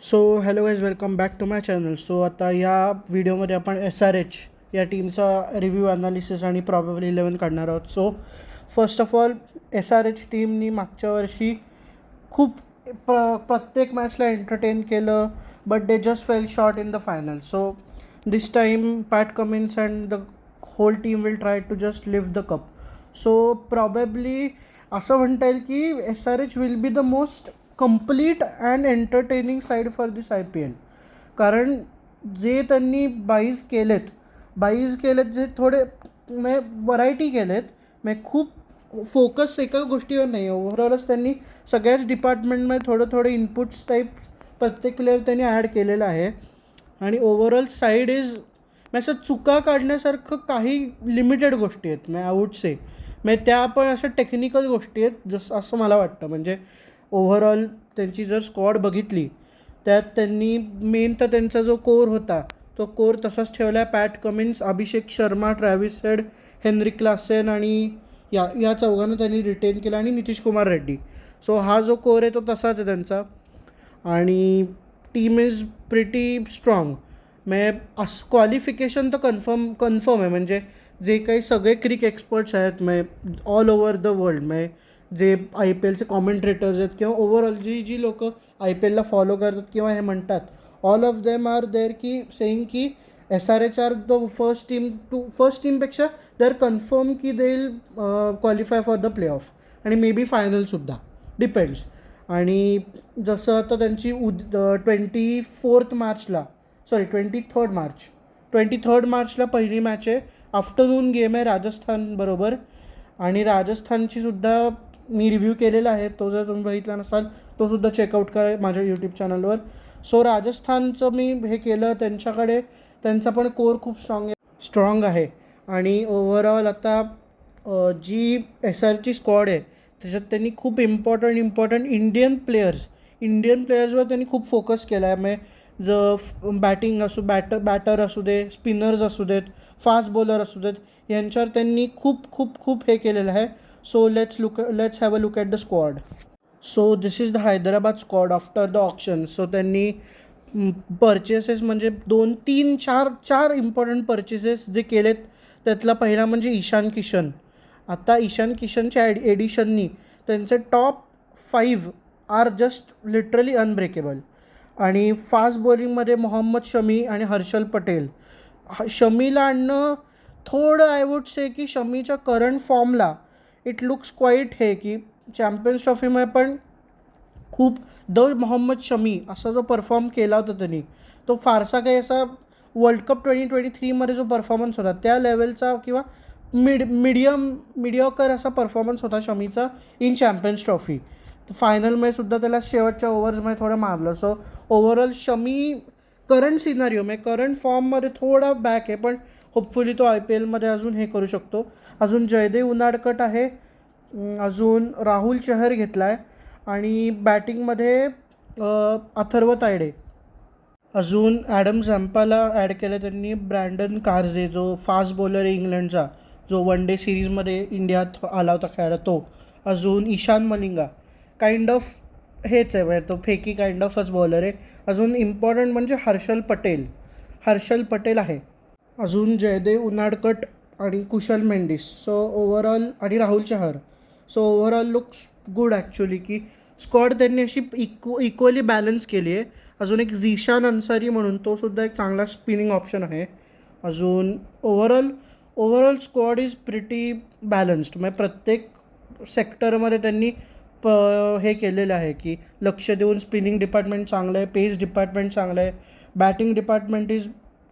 So hello guys, welcome back to my channel. So आता या व्हिडिओमध्ये आपण SRH या टीमचा रिव्ह्यू ॲनालिसिस आणि प्रॉबेबली 11 काढणार आहोत. So first of all, SRH टीमनी मागच्या वर्षी खूप प्रत्येक मॅचला एंटरटेन केलं, but they just fell short in the final. So this time Pat Cummins and the whole team will try to just lift the cup. So probably असं म्हणता येईल की SRH will be the most complete and entertaining side for this IPL. कारण जे त्यांनी बाईज केलेत जे थोडे व्हरायटी केलेत, खूप फोकस एका गोष्टीवर नाही. ओव्हरऑलच त्यांनी सगळ्याच डिपार्टमेंटमध्ये थोडं इनपुट्स टाईप प्रत्येक प्लेअर त्यांनी ॲड केलेलं आहे. आणि ओव्हरऑल साईड इज असं चुका काढण्यासारखं काही लिमिटेड गोष्टी आहेत. आय वूड से त्या पण अशा टेक्निकल गोष्टी आहेत जसं असं मला वाटतं. म्हणजे ओव्हरऑल त्यांची जर स्क्वॉड बघितली, त्यात त्यांनी मेन तर त्यांचा जो कोर होता तो कोर तसाच ठेवला आहे. Pat Cummins, Abhishek Sharma, Travis Head, Heinrich Klaasen आणि या चौघांना त्यांनी रिटेन केला आणि नितीश कुमार रेड्डी. सो हा जो कोर आहे तो तसाच आहे त्यांचा. आणि team is pretty strong. Qualification तर कन्फर्म आहे. म्हणजे जे काही सगळे क्रिक एक्सपर्ट्स आहेत ऑल ओव्हर द वर्ल्ड, जे IPLचे कॉमेंट्रेटर्स आहेत किंवा ओव्हरऑल जी लोक IPLला फॉलो करतात किंवा हे म्हणतात, all of them are there की सेईंग की SRH आर द फर्स्ट टीमपेक्षा दे आर कन्फर्म की they will qualify for the play off आणि मे बी फायनलसुद्धा, डिपेंड्स. आणि जसं आता त्यांची 23 मार्चला पहिली मॅच आहे. आफ्टरनून गेम आहे राजस्थान बरोबर. आणि राजस्थानचीसुद्धा मी रिव्ह्यू केलेला आहे, तो जर तुम्ही बघितला नसाल तोसुद्धा चेकआउट करा माझ्या यूट्यूब चॅनलवर. सो राजस्थानचं मी हे केलं, त्यांच्याकडे त्यांचा पण कोर खूप स्ट्रॉंग आहे. आणि ओव्हरऑल आता जी SRची स्क्वॉड आहे त्याच्यात त्यांनी खूप इम्पॉर्टंट इंडियन प्लेयर्सवर त्यांनी खूप फोकस केला आहे. बॅटिंग बॅटर असू दे, स्पिनर्स असू देत, फास्ट बॉलर असू देत, यांच्यावर त्यांनी खूप हे केलेलं आहे. So let's have a look at the squad. So this is the Hyderabad squad after the auction. So त्यांनी परचेसेस म्हणजे 2-3-4 इम्पॉर्टंट परचेसेस जे केलेत, त्यातला पहिला म्हणजे ईशान किशन. आता ईशान किशनच्या एडिशननी त्यांचे top 5 are just literally unbreakable. आणि फास्ट बॉलिंगमध्ये मोहम्मद शमी आणि हर्षल पटेल. शमीला आणणं थोडं आय वुड से की शमीच्या करंट फॉर्मला इट लुक्स क्वाईट हे की चॅम्पियन्स ट्रॉफीमध्ये पण खूप मोहम्मद शमी असा जो परफॉर्म केला होता त्यांनी, तो फारसा काही असा वर्ल्ड कप 2023मध्ये जो परफॉर्मन्स होता त्या लेवलचा किंवा मिडिओकर असा परफॉर्मन्स होता शमीचा इन चॅम्पियन्स ट्रॉफी. फायनलमध्ये सुद्धा त्याला शेवटच्या ओव्हर्समध्ये थोडं मारलं. So overall Shami current scenario current फॉर्ममध्ये थोडा बॅक आहे, पण होपफुली तो IPLमध्ये अजून हे करू शकतो. अजून जयदेव उनाडकट आहे, अजून राहुल चहर घेतला आहे आणि बॅटिंगमध्ये अथर्व तायडे, अजून ॲडम झॅम्पाला ॲड केलं त्यांनी. ब्रँडन कारझे जो फास्ट बॉलर आहे इंग्लंडचा, जो वन डे सिरीजमध्ये इंडियात आला होता खेळायला, तो. अजून ईशान मलिंगा काइंड ऑफ हेच आहे, तो फेकी काइंड ऑफच बॉलर आहे. अजून इम्पॉर्टंट म्हणजे हर्षल पटेल आहे. अजून जयदेव उनाडकट आणि कुशल मेंडिस. सो ओव्हरऑल आणि Rahul Chahar. So overall looks good actually की स्क्वॉड त्यांनी अशी इक्वली बॅलन्स केली आहे. अजून एक झीशान अन्सारी म्हणून, तो सुद्धा एक चांगला स्पिनिंग ऑप्शन आहे. अजून overall squad is pretty balanced. प्रत्येक सेक्टरमध्ये त्यांनी हे केलेलं आहे की लक्ष देऊन स्पिनिंग डिपार्टमेंट चांगलं आहे, पेस डिपार्टमेंट चांगलं आहे, batting department is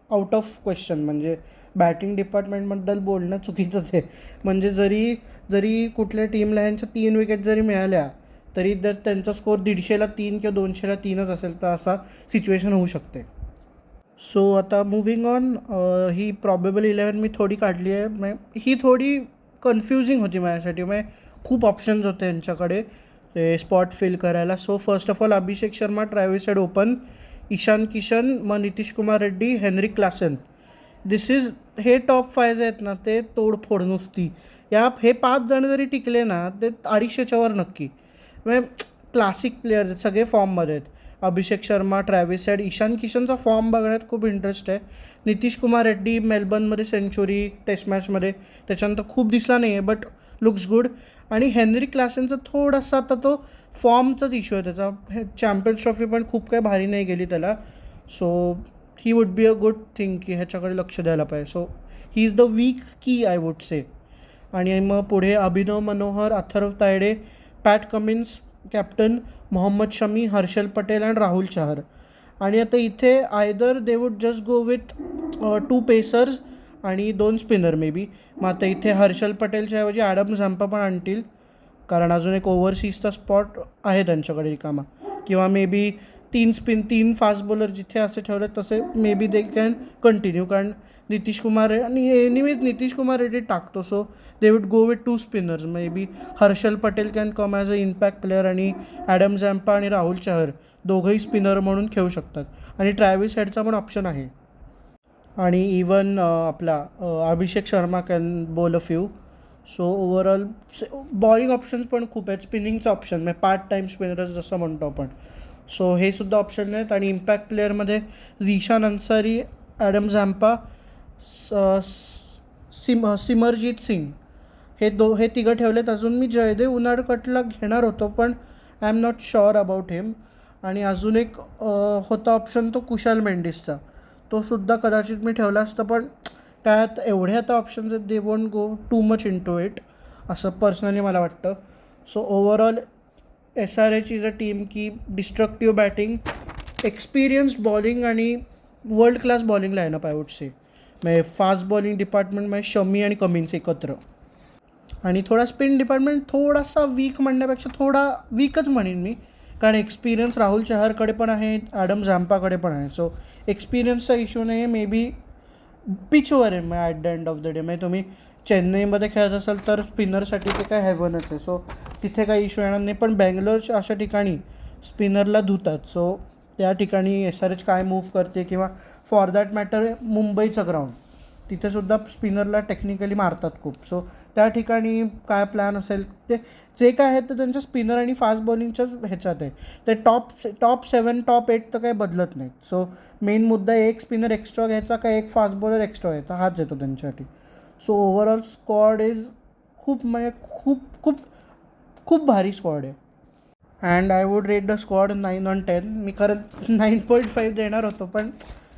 out of question. म्हणजे बॅटिंग डिपार्टमेंटबद्दल बोलणं चुकीचंच आहे. म्हणजे जरी कुठल्या टीमला ह्यांच्या 3 विकेट जरी मिळाल्या तरी जर त्यांचा स्कोअर 150ला 3 किंवा 200ला 3च असेल तर असा सिच्युएशन होऊ शकते. सो आता मूव्हिंग ऑन, ही प्रॉबेबल 11 मी थोडी काढली आहे. ही थोडी कन्फ्युजिंग होती माझ्यासाठी. खूप ऑप्शन्स होते यांच्याकडे ते स्पॉट फिल करायला. So first of all, Abhishek Sharma, Travis Head open, Ishan Kishan, Nitish Kumar Reddy, Heinrich Klaasen. हे टॉप 5 आहेत ना, ते तोडफोड नुसती. हे 5 जण जरी टिकले ना, ते 250च्या वर नक्की. क्लासिक प्लेयर्स आहेत, सगळे फॉर्ममध्ये आहेत. अभिषेक शर्मा, ट्रॅव्हिस हेड, ईशान किशनचा फॉर्म बघण्यात खूप इंटरेस्ट आहे. नितीश कुमार रेड्डी मेलबर्नमध्ये सेंचुरी टेस्ट मॅचमध्ये, त्याच्यानंतर खूप दिसला नाही आहे बट लुक्स गुड. आणि हेनरी क्लासेनचा थोडासा आता तो फॉर्मचाच इश्यू आहे त्याचा. चॅम्पियन्स ट्रॉफी पण खूप काही भारी नाही गेली त्याला. So he would be a good thing की ह्याच्याकडे लक्ष द्यायला पाहिजे. So he is the weak की आय वुड से. आणि मग पुढे Abhinav Manohar, Atharva Taide, Pat Cummins captain, Mohammed Shami, Harshal Patel and Rahul Chahar. आणि आता इथे either they would just go with 2 pacers आणि 2 स्पिनर मे बी. मग आता इथे हर्षल पटेलच्या ऐवजी ॲडम झॅम्पा पण आणतील, कारण अजून एक ओव्हरसीजचा स्पॉट आहे त्यांच्याकडे रिकामा. किंवा मे बी 3 फास्ट बॉलर जिथे असे ठेवले तसे may be they can continue, कारण नितीश कुमार आणि एनिवेज नितीश कुमार रेड्डी टाकतो. So they would go with 2 spinners. May be Harshal Patel can come as a impact player आणि ॲडम झॅम्पा आणि राहुल चहर दोघंही स्पिनर म्हणून खेळू शकतात. आणि ट्रॅव्हिस हेडचा पण ऑप्शन आहे. आणि इवन आपला Abhishek Sharma can bowl a few. So overall bowling options पण खूप आहेत. स्पिनिंगचं ऑप्शन म्हणजे पार्ट टाईम स्पिनर्स जसं म्हणतो आपण. सो हे सुद्धा ऑप्शन आहेत. आणि इम्पॅक्ट प्लेअरमध्ये झीशान अन्सारी, ॲडम झॅम्पा, सिमरजीत सिंग हे तिघं ठेवलेत. अजून मी जयदेव उनाडकटला घेणार होतो पण I am not sure about him. आणि अजून एक होता ऑप्शन तो कुशाल मेंडिसचा, तो सुद्धा कदाचित मी ठेवला असता. पण त्यात एवढे आता ऑप्शन्स आहेत, they won't go too much into it असं पर्सनली मला वाटतं. So overall SRH is a team की डिस्ट्रक्टिव्ह बॅटिंग, एक्सपिरियन्स्ड बॉलिंग आणि world class bowling lineup I would say. म्हणजे फास्ट बॉलिंग डिपार्टमेंटमध्ये शमी आणि कमिन्स एकत्र. आणि थोडा स्पिन डिपार्टमेंट थोडासा वीक म्हणण्यापेक्षा थोडा वीकच म्हणेन मी, कारण एक्सपिरियन्स राहुल चहरकडे पण आहे, ॲडम झॅम्पाकडे पण आहे. सो एक्सपिरियन्सचा इश्यू नाही आहे. मे बी पिचवर आहे मग at the end of the day. म्हणजे तुम्ही चेन्नईमध्ये खेळत असाल तर स्पिनरसाठी ते काय हेवनच आहे. सो तिथे काही इश्यू येणार नाही. पण बँगलोरच्या अशा ठिकाणी स्पिनरला धुतात. सो त्या ठिकाणी SRH काय मूव्ह करते, किंवा फॉर दॅट मॅटर मुंबईचं ग्राउंड तिथेसुद्धा स्पिनरला टेक्निकली मारतात खूप. सो त्या ठिकाणी काय प्लॅन असेल ते जे काय आहे ते त्यांच्या स्पिनर आणि फास्ट बॉलिंगच्याच ह्याच्यात आहे. ते टॉप 7 टॉप 8 तर काही बदलत नाहीत. सो मेन मुद्दा एक स्पिनर एक्स्ट्रा घ्यायचा का एक फास्ट बॉलर एक्स्ट्रा घ्यायचा हाच येतो त्यांच्यासाठी. सो ओव्हरऑल स्क्वॉड इज खूप म्हणजे खूप खूप खूप भारी स्क्वॉड आहे. And I would rate the squad 9/10. मी खरं 9.5 देणार होतो पण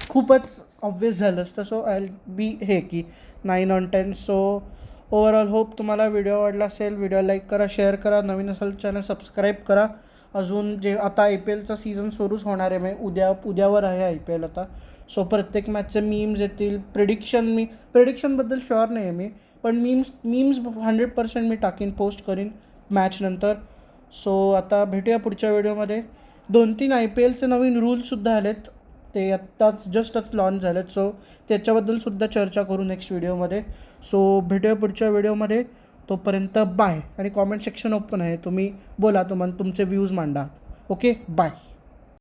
खूपच ऑब्वियस झालं असतं. सो आय बी हे की 9/10. सो ओव्हरऑल होप तुम्हाला व्हिडिओ आवडला असेल. व्हिडिओ लाईक करा, शेअर करा, नवीन असेल चॅनल सबस्क्राईब करा. अजून जे आता IPLचा सीझन सुरूच होणार आहे, म्हणजे उद्यावर आहे IPL आता. सो प्रत्येक मॅचचे मीम्स येतील. प्रेडिक्शनबद्दल शुअर नाही आहे मी, पण मीम्स 100% मी टाकीन, पोस्ट करीन मॅच नंतर. सो आता भेटूया पुढच्या व्हिडिओमध्ये. 2-3 IPLचे नवीन रूल्ससुद्धा आलेत, ते आत्ताच जस्टच लॉन्च झालेत. सो त्याच्याबद्दलसुद्धा चर्चा करू नेक्स्ट व्हिडिओमध्ये. सो भेटूया पुढच्या व्हिडिओमध्ये. तोपर्यंत बाय. आणि कॉमेंट सेक्शन ओपन आहे, तुम्ही बोला, तुमचे व्ह्यूज मांडा. Okay, bye.